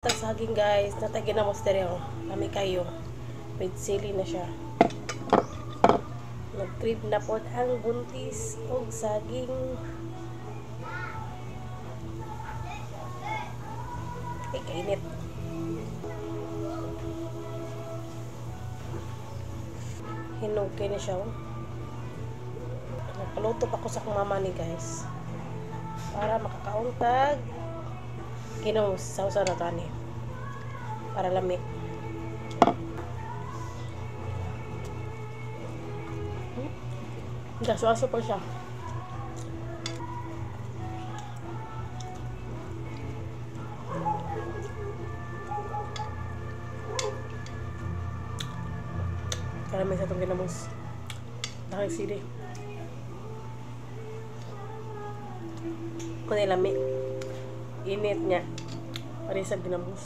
Saging guys, natagin na mo stereo. Kami kayo. With sili na siya. Nag-crib na po ang buntis o saging. Ay, kainit. Hinog kayo na siya. Nagpaluto pa ko sa kong mama ni guys. Para makakauntag. Kinong sausaw na tani para lami. Gaso-aso pa siya. Para may sa itong ginamos. Nakasili. Kung nilami. Init niya. Para sa ginamos.